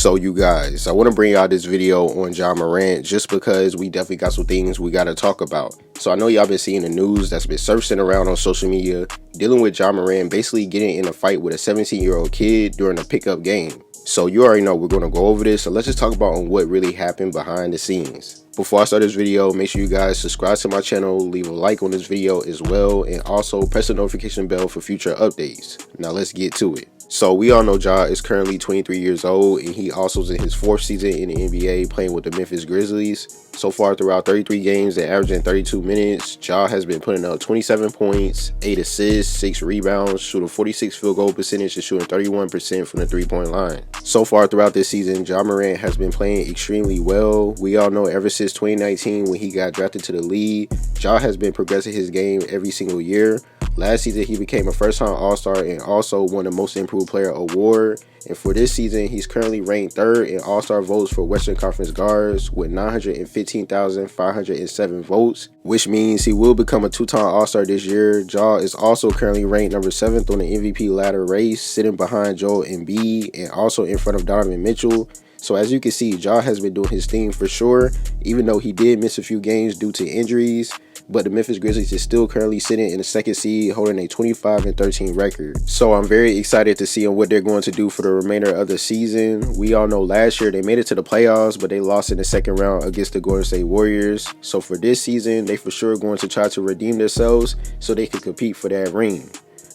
So you guys, I want to bring y'all this video on Morant just because we definitely got some things we got to talk about. So I know y'all been seeing the news that's been surfacing around on social media dealing with Morant basically getting in a fight with a 17-year-old kid during a pickup game. So you already know we're going to go over this, so let's just talk about on what really happened behind the scenes. Before I start this video, make sure you guys subscribe to my channel, leave a like on this video as well, and also press the notification bell for future updates. Now let's get to it. So we all know Ja is currently 23 years old, and he also is in his 4th season in the NBA playing with the Memphis Grizzlies. So far throughout 33 games and averaging 32 minutes, Ja has been putting up 27 points, 8 assists, 6 rebounds, shooting 46 field goal percentage and shooting 31% from the 3-point line. So far throughout this season, Morant has been playing extremely well. We all know ever since 2019 when he got drafted to the league, Ja has been progressing his game every single year. Last season, he became a first-time All-Star and also won the Most Improved Player award. And for this season, he's currently ranked 3rd in All-Star votes for Western Conference guards with 915,507 votes, which means he will become a 2-time All-Star this year. Ja is also currently ranked number 7th on the MVP ladder race, sitting behind Joel Embiid and also in front of Donovan Mitchell. So as you can see, Ja has been doing his thing for sure, even though he did miss a few games due to injuries. But the Memphis Grizzlies is still currently sitting in the 2nd seed, holding a 25-13 record. So I'm very excited to see what they're going to do for the remainder of the season. We all know last year they made it to the playoffs, but they lost in the 2nd round against the Golden State Warriors. So for this season, they for sure going to try to redeem themselves so they can compete for that ring.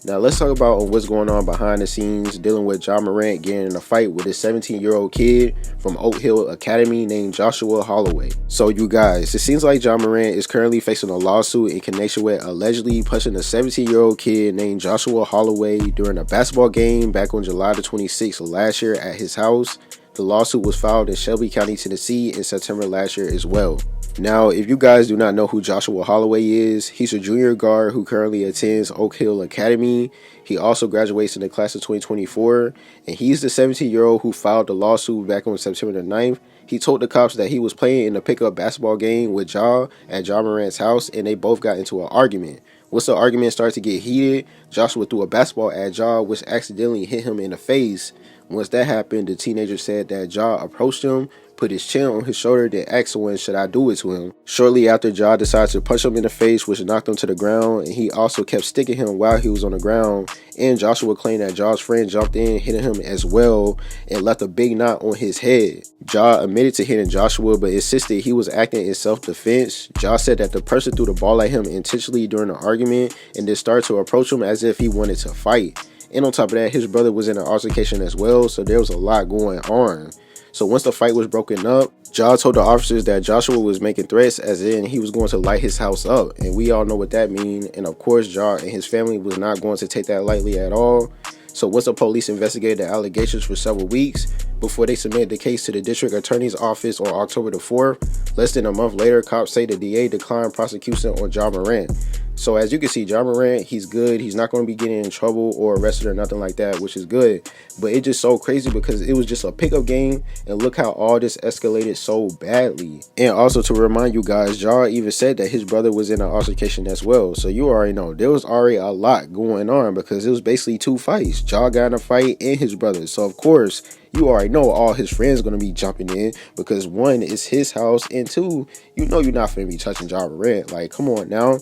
Now let's talk about what's going on behind the scenes dealing with Morant getting in a fight with a 17-year-old kid from Oak Hill Academy named Joshua Holloway. So you guys, it seems like Morant is currently facing a lawsuit in connection with allegedly punching a 17-year-old kid named Joshua Holloway during a basketball game back on July the 26th of last year at his house. The lawsuit was filed in Shelby County, Tennessee in September last year as well. Now, if you guys do not know who Joshua Holloway is, he's a junior guard who currently attends Oak Hill Academy. He also graduates in the class of 2024, and he's the 17-year-old who filed the lawsuit back on September the 9th. He told the cops that he was playing in a pickup basketball game with Ja at Morant's house, and they both got into an argument. Once the argument started to get heated, Joshua threw a basketball at Ja, which accidentally hit him in the face. Once that happened, the teenager said that Ja approached him, put his chin on his shoulder, then asked someone, should I do it to him? Shortly after, Ja decided to punch him in the face, which knocked him to the ground, and he also kept sticking him while he was on the ground. And Joshua claimed that Ja's friend jumped in, hitting him as well, and left a big knot on his head. Ja admitted to hitting Joshua, but insisted he was acting in self-defense. Ja said that the person threw the ball at him intentionally during the argument, and then started to approach him as if he wanted to fight. And on top of that, his brother was in an altercation as well, so there was a lot going on. So once the fight was broken up, Ja told the officers that Joshua was making threats as in he was going to light his house up. And we all know what that means. And of course, Ja and his family was not going to take that lightly at all. So once the police investigated the allegations for several weeks before they submitted the case to the district attorney's office on October the 4th, less than a month later, cops say the DA declined prosecution on Morant. So as you can see, Morant, he's good. He's not going to be getting in trouble or arrested or nothing like that, which is good. But it's just so crazy because it was just a pickup game, and look how all this escalated so badly. And also to remind you guys, Ja even said that his brother was in an altercation as well. So you already know there was already a lot going on because it was basically 2 fights. Ja got in a fight and his brother. So of course, you already know all his friends going to be jumping in because 1, it's his house, and 2, you know you're not going to be touching Morant. Like, come on now.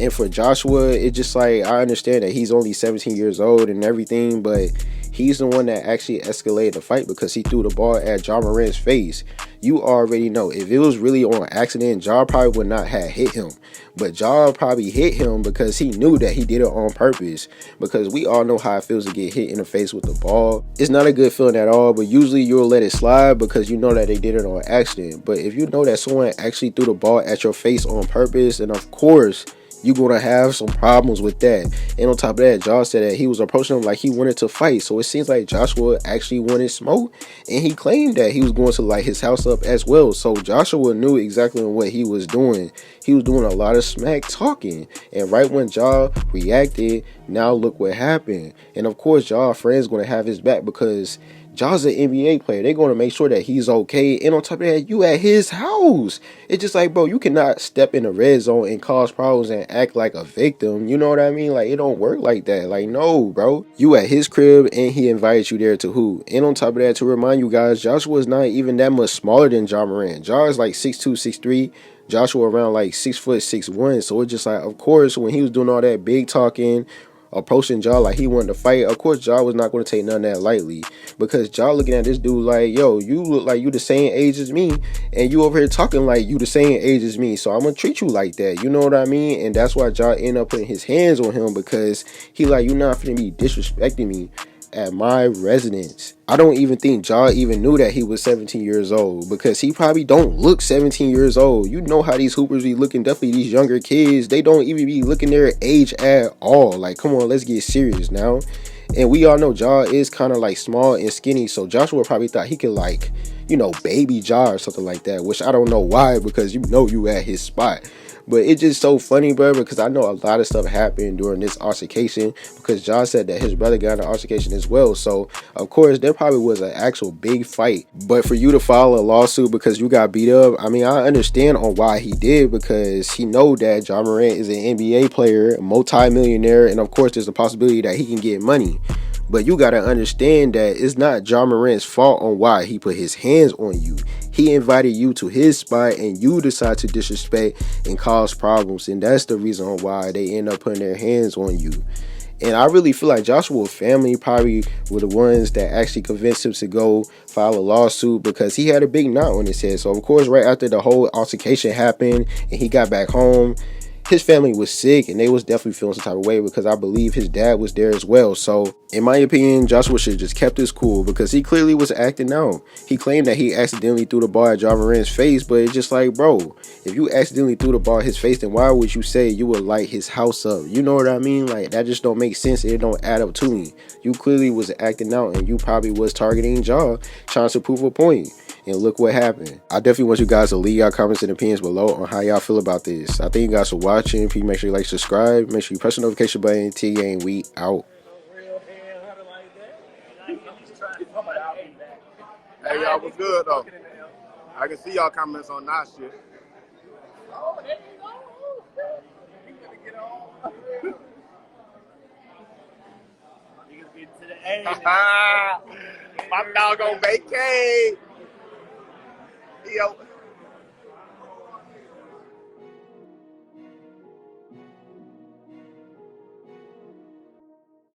And for Joshua, it's just like, I understand that he's only 17 years old and everything, but he's the one that actually escalated the fight because he threw the ball at Morant's face. You already know, if it was really on accident, Ja probably would not have hit him. But Ja probably hit him because he knew that he did it on purpose. Because we all know how it feels to get hit in the face with the ball. It's not a good feeling at all, but usually you'll let it slide because you know that they did it on accident. But if you know that someone actually threw the ball at your face on purpose, and of course, you're going to have some problems with that. And on top of that, Ja said that he was approaching him like he wanted to fight. So it seems like Joshua actually wanted smoke. And he claimed that he was going to light his house up as well. So Joshua knew exactly what he was doing. He was doing a lot of smack talking. And right when Ja reacted, now look what happened. And of course, Ja friend's going to have his back because Ja's an NBA player. They're going to make sure that he's okay. And on top of that, you at his house. It's just like, bro, you cannot step in the red zone and cause problems and act like a victim. You know what I mean? Like, it don't work like that. Like, no, bro. You at his crib and he invited you there to hoop. And on top of that, to remind you guys, Joshua is not even that much smaller than Ja Morant. Ja is like 6'2", 6'3". Joshua around like 6', 6'1". So it's just like, of course, when he was doing all that big talking, approaching Ja like he wanted to fight, of course Ja was not going to take none of that lightly, because Ja looking at this dude like, yo, you look like you the same age as me, and you over here talking like you the same age as me, so I'm gonna treat you like that. You know what I mean? And that's why Ja ended up putting his hands on him, because he like, you not finna be disrespecting me at my residence. I don't even think Ja even knew that he was 17 years old, because he probably don't look 17 years old. You know how these hoopers be looking, definitely these younger kids, they don't even be looking their age at all. Like, come on, let's get serious now. And we all know Ja is kind of like small and skinny, so Joshua probably thought he could, like, you know, baby Ja or something like that, which I don't know why, because you know you at his spot. But it's just so funny, bro, because I know a lot of stuff happened during this altercation, because John said that his brother got an altercation as well. So, of course, there probably was an actual big fight. But for you to file a lawsuit because you got beat up, I mean, I understand on why he did, because he know that Ja Morant is an NBA player, a multi-millionaire, and of course, there's a possibility that he can get money. But you got to understand that it's not Ja Morant's fault on why he put his hands on you. He invited you to his spot and you decide to disrespect and cause problems. And that's the reason why they end up putting their hands on you. And I really feel like Joshua's family probably were the ones that actually convinced him to go file a lawsuit, because he had a big knot on his head. So, of course, right after the whole altercation happened and he got back home, his family was sick and they was definitely feeling some type of way, because I believe his dad was there as well. So in my opinion, Joshua should have just kept his cool, because he clearly was acting out. He claimed that he accidentally threw the ball at Ja Morant's face, but it's just like, bro, if you accidentally threw the ball at his face, then why would you say you would light his house up? You know what I mean? Like, that just don't make sense. It don't add up to me. You clearly was acting out and you probably was targeting Ja, trying to prove a point. And look what happened. I definitely want you guys to leave your comments and opinions below on how y'all feel about this. I thank you guys for watching. Please make sure you like, subscribe. Make sure you press the notification button. T-Game, we out. Hey, y'all, what's good, though? I can see y'all comments on that shit. Oh, there you go. My dog on vacay. Yo.